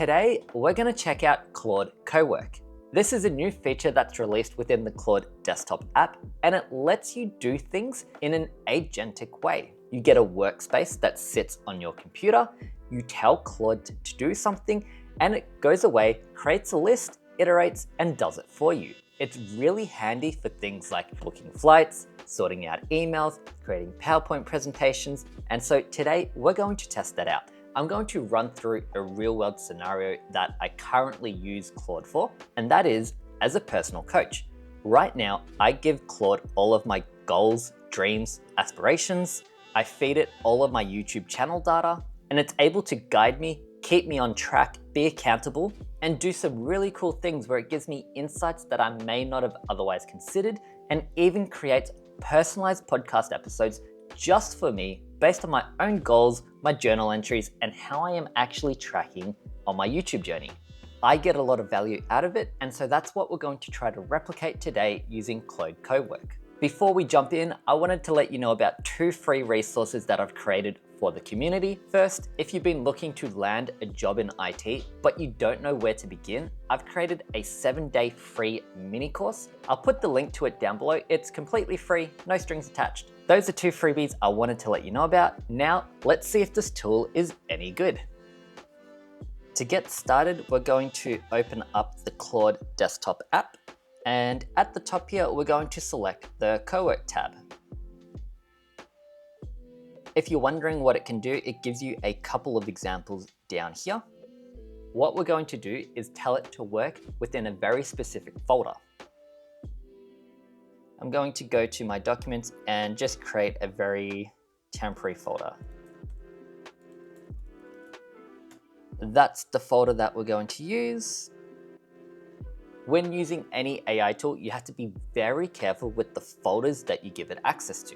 Today, we're going to check out Claude Cowork. This is a new feature that's released within the Claude desktop app, and it lets you do things in an agentic way. You get a workspace that sits on your computer, you tell Claude to do something, and it goes away, creates a list, iterates, and does it for you. It's really handy for things like booking flights, sorting out emails, creating PowerPoint presentations, and so today we're going to test that out. I'm going to run through a real-world scenario that I currently use Claude for, and that is as a personal coach. Right now, I give Claude all of my goals, dreams, aspirations. I feed it all of my YouTube channel data, and it's able to guide me, keep me on track, be accountable, and do some really cool things where it gives me insights that I may not have otherwise considered, and even creates personalized podcast episodes just for me based on my own goals, my journal entries, and how I am actually tracking on my YouTube journey. I get a lot of value out of it, and so that's what we're going to try to replicate today using Claude Cowork. Before we jump in, I wanted to let you know about 2 free resources that I've created for the community. First, if you've been looking to land a job in IT, but you don't know where to begin, I've created a 7-day free mini course. I'll put the link to it down below. It's completely free, no strings attached. Those are 2 freebies I wanted to let you know about. Now, let's see if this tool is any good. To get started, we're going to open up the Claude desktop app. And at the top here, we're going to select the Cowork tab. If you're wondering what it can do, it gives you a couple of examples down here. What we're going to do is tell it to work within a very specific folder. I'm going to go to my documents and just create a very temporary folder. That's the folder that we're going to use. When using any AI tool, you have to be very careful with the folders that you give it access to.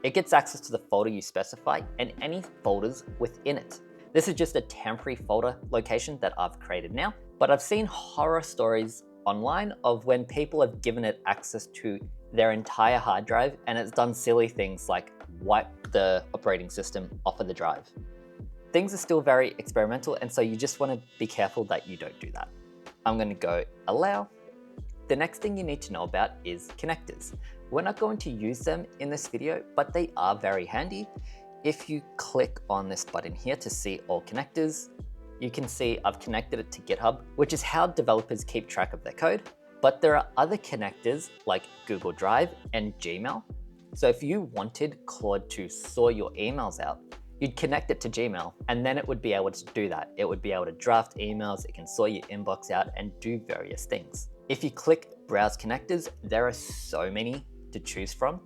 It gets access to the folder you specify and any folders within it. This is just a temporary folder location that I've created now, but I've seen horror stories online of when people have given it access to their entire hard drive and it's done silly things like wipe the operating system off of the drive. Things are still very experimental, and so you just want to be careful that you don't do that. I'm going to go allow. The next thing you need to know about is connectors. We're not going to use them in this video, but they are very handy. If you click on this button here to see all connectors, you can see I've connected it to GitHub, which is how developers keep track of their code. But there are other connectors like Google Drive and Gmail. So if you wanted Claude to sort your emails out, you'd connect it to Gmail, and then it would be able to do that. It would be able to draft emails, it can sort your inbox out and do various things. If you click Browse Connectors, there are so many to choose from.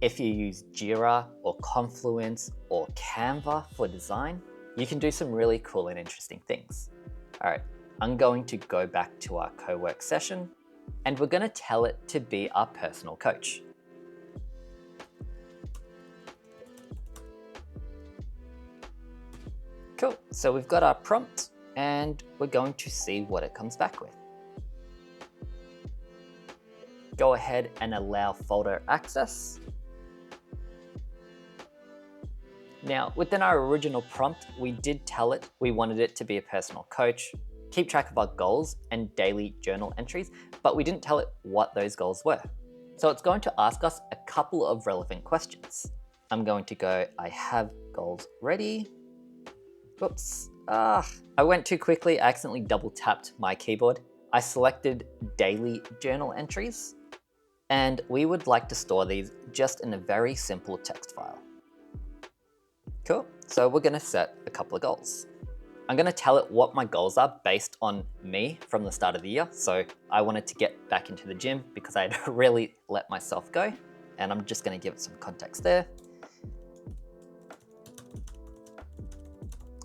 If you use Jira or Confluence or Canva for design, you can do some really cool and interesting things. All right, I'm going to go back to our Cowork session, and we're going to tell it to be our personal coach. Cool, so we've got our prompt and we're going to see what it comes back with. Go ahead and allow folder access. Now, within our original prompt, we did tell it we wanted it to be a personal coach, keep track of our goals and daily journal entries, but we didn't tell it what those goals were. So it's going to ask us a couple of relevant questions. I'm going to go, I have goals ready. Oops, I went too quickly. I accidentally double tapped my keyboard. I selected daily journal entries, and we would like to store these just in a very simple text file. Cool, so we're gonna set a couple of goals. I'm gonna tell it what my goals are based on me from the start of the year. So I wanted to get back into the gym because I had really let myself go, and I'm just gonna give it some context there.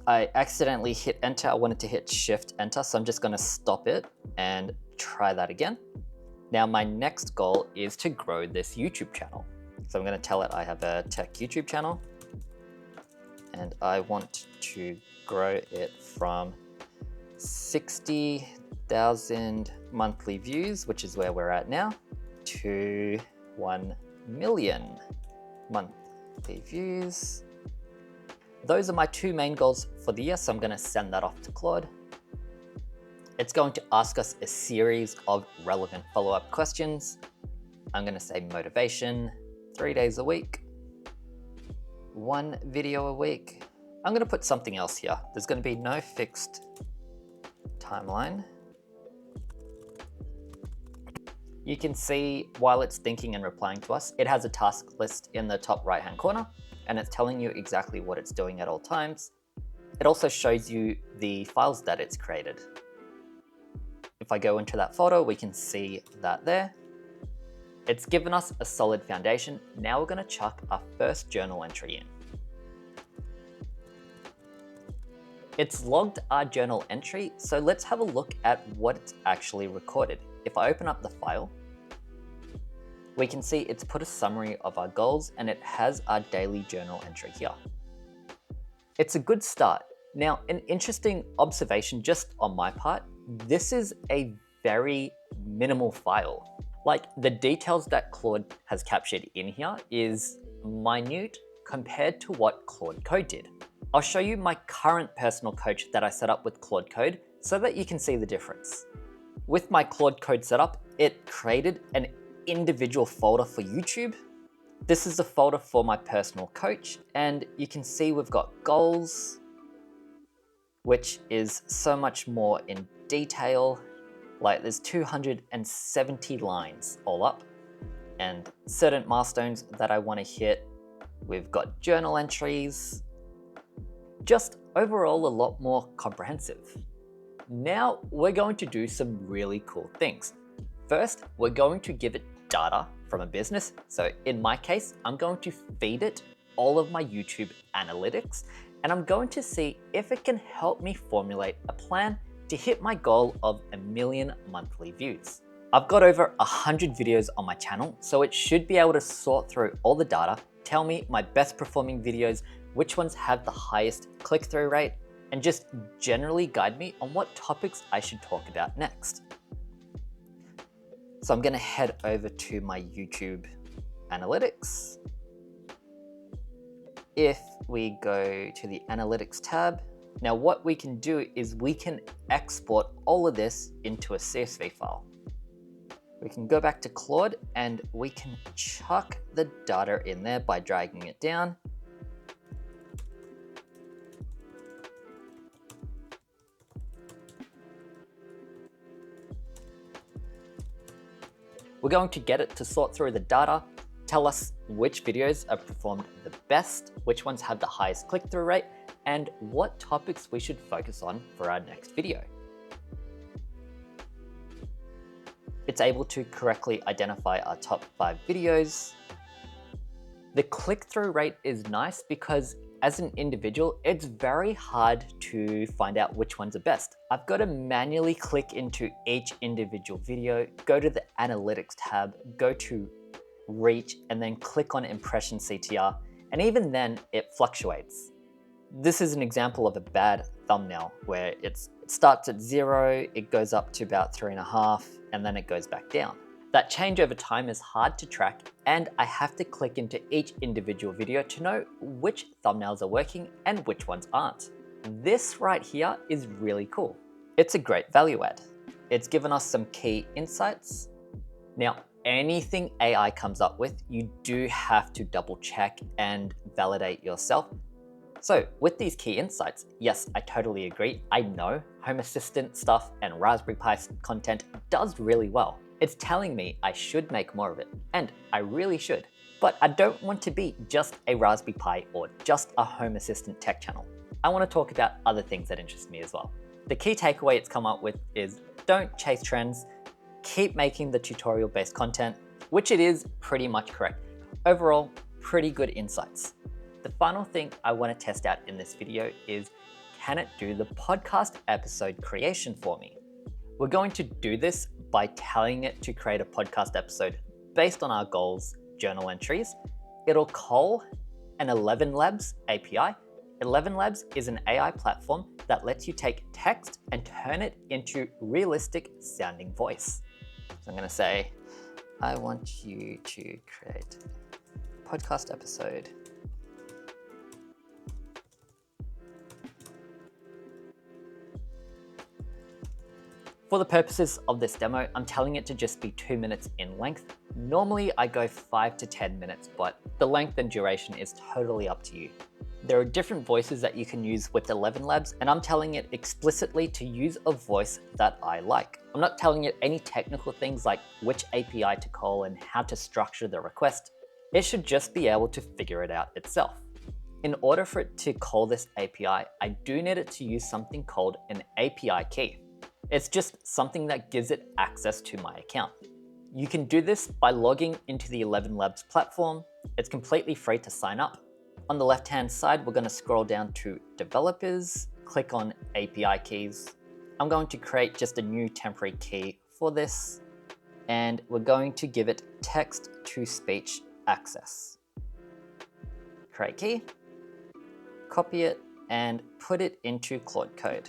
I accidentally hit enter. I wanted to hit shift enter, so I'm just going to stop it and try that again. Now my next goal is to grow this YouTube channel. So I'm going to tell it I have a tech YouTube channel and I want to grow it from 60,000 monthly views, which is where we're at now, to 1 million monthly views. Those are my 2 main goals for the year, so I'm going to send that off to Claude. It's going to ask us a series of relevant follow-up questions. I'm going to say motivation, 3 days a week, 1 video a week. I'm going to put something else here. There's going to be no fixed timeline. You can see while it's thinking and replying to us, it has a task list in the top right-hand corner, and it's telling you exactly what it's doing at all times. It also shows you the files that it's created. If I go into that folder, we can see that there. It's given us a solid foundation. Now we're going to chuck our first journal entry in. It's logged our journal entry, so let's have a look at what it's actually recorded. If I open up the file, we can see it's put a summary of our goals and it has our daily journal entry here. It's a good start. Now, an interesting observation just on my part, this is a very minimal file. Like, the details that Claude has captured in here is minute compared to what Claude Code did. I'll show you my current personal coach that I set up with Claude Code so that you can see the difference. With my Claude Code setup, it created an individual folder for YouTube. This is a folder for my personal coach, and you can see we've got goals, which is so much more in detail. Like, there's 270 lines all up, and certain milestones that I want to hit. We've got journal entries, just overall a lot more comprehensive. Now we're going to do some really cool things. First, we're going to give it data from a business. So in my case, I'm going to feed it all of my YouTube analytics, and I'm going to see if it can help me formulate a plan to hit my goal of 1 million monthly views. I've got over 100 videos on my channel, so it should be able to sort through all the data, tell me my best performing videos, which ones have the highest click-through rate, and just generally guide me on what topics I should talk about next. So I'm going to head over to my YouTube analytics. If we go to the analytics tab, now what we can do is we can export all of this into a CSV file. We can go back to Claude and we can chuck the data in there by dragging it down. We're going to get it to sort through the data, tell us which videos have performed the best, which ones have the highest click-through rate, and what topics we should focus on for our next video. It's able to correctly identify our top 5 videos. The click-through rate is nice because as an individual, it's very hard to find out which ones are best. I've got to manually click into each individual video, go to the analytics tab, go to reach, and then click on impression CTR. And even then it fluctuates. This is an example of a bad thumbnail where it starts at 0, it goes up to about 3.5, and then it goes back down. That change over time is hard to track, and I have to click into each individual video to know which thumbnails are working and which ones aren't. This right here is really cool. It's a great value add. It's given us some key insights. Now, anything AI comes up with, you do have to double check and validate yourself. So with these key insights, yes, I totally agree. I know Home Assistant stuff and Raspberry Pi content does really well. It's telling me I should make more of it, and I really should. But I don't want to be just a Raspberry Pi or just a Home Assistant tech channel. I want to talk about other things that interest me as well. The key takeaway it's come up with is don't chase trends, keep making the tutorial-based content, which it is pretty much correct. Overall, pretty good insights. The final thing I want to test out in this video is, can it do the podcast episode creation for me? We're going to do this by telling it to create a podcast episode based on our goals, journal entries. It'll call an 11 Labs API. 11 Labs is an AI platform that lets you take text and turn it into realistic sounding voice. So I'm going to say, I want you to create a podcast episode For the purposes of this demo, I'm telling it to just be 2 minutes in length. Normally I go 5 to 10 minutes, but the length and duration is totally up to you. There are different voices that you can use with 11 Labs, and I'm telling it explicitly to use a voice that I like. I'm not telling it any technical things like which API to call and how to structure the request. It should just be able to figure it out itself. In order for it to call this API, I do need it to use something called an API key. It's just something that gives it access to my account. You can do this by logging into the 11 Labs platform. It's completely free to sign up. On the left-hand side, we're going to scroll down to Developers, click on API Keys. I'm going to create just a new temporary key for this, and we're going to give it text-to-speech access. Create key, copy it, and put it into Claude Code.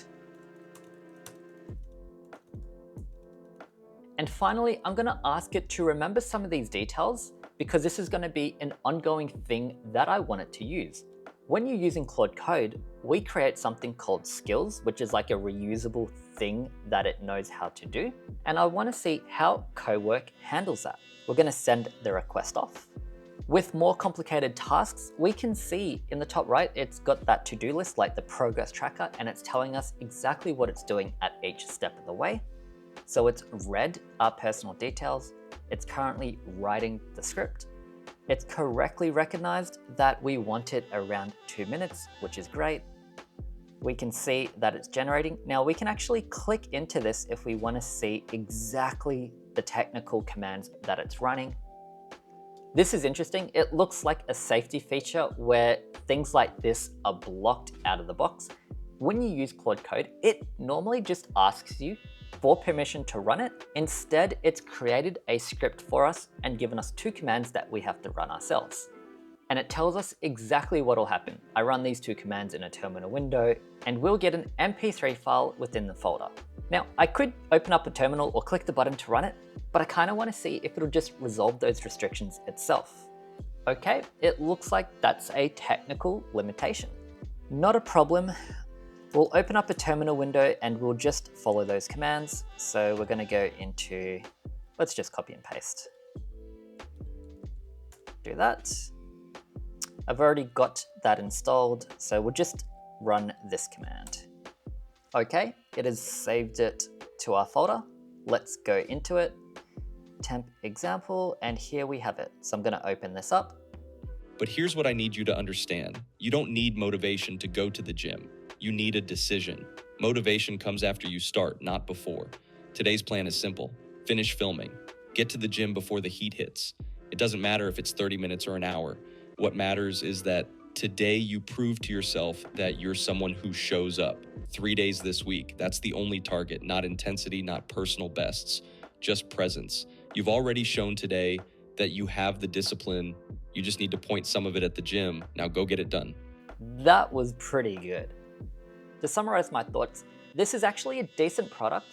And finally, I'm going to ask it to remember some of these details because this is going to be an ongoing thing that I want it to use. When you're using Claude Code, we create something called skills, which is like a reusable thing that it knows how to do. And I want to see how Cowork handles that. We're going to send the request off. With more complicated tasks, we can see in the top right, it's got that to-do list like the progress tracker, and it's telling us exactly what it's doing at each step of the way. So it's read our personal details. It's currently writing the script. It's correctly recognized that we want it around 2 minutes, which is great. We can see that it's generating. Now we can actually click into this if we want to see exactly the technical commands that it's running. This is interesting. It looks like a safety feature where things like this are blocked out of the box. When you use Claude Code, it normally just asks you for permission to run it. Instead, it's created a script for us and given us 2 commands that we have to run ourselves. And it tells us exactly what will happen. I run these 2 commands in a terminal window and we'll get an MP3 file within the folder. Now, I could open up a terminal or click the button to run it, but I kind of want to see if it'll just resolve those restrictions itself. Okay, it looks like that's a technical limitation. Not a problem. We'll open up a terminal window and we'll just follow those commands. So we're going to go into, let's just copy and paste. Do that. I've already got that installed, so we'll just run this command. Okay, it has saved it to our folder. Let's go into it. Temp example, and here we have it. So I'm going to open this up. But here's what I need you to understand. You don't need motivation to go to the gym. You need a decision. Motivation comes after you start, not before. Today's plan is simple. Finish filming. Get to the gym before the heat hits. It doesn't matter if it's 30 minutes or an hour. What matters is that today you prove to yourself that you're someone who shows up. 3 days this week. That's the only target, not intensity, not personal bests, just presence. You've already shown today that you have the discipline. You just need to point some of it at the gym. Now go get it done. That was pretty good. To summarize my thoughts, this is actually a decent product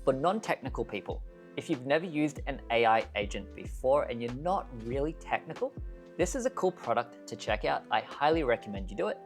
for non-technical people. If you've never used an AI agent before and you're not really technical, this is a cool product to check out. I highly recommend you do it.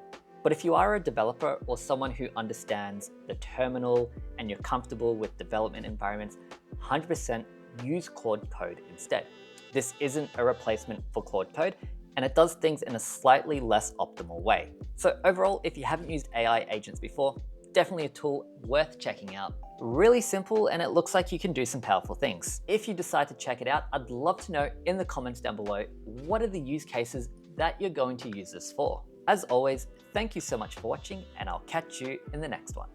But if you are a developer or someone who understands the terminal and you're comfortable with development environments, 100% use Claude Code instead. This isn't a replacement for Claude Code, and it does things in a slightly less optimal way. So overall, if you haven't used AI agents before, definitely a tool worth checking out. Really simple, and it looks like you can do some powerful things. If you decide to check it out, I'd love to know in the comments down below, what are the use cases that you're going to use this for? As always, thank you so much for watching, and I'll catch you in the next one.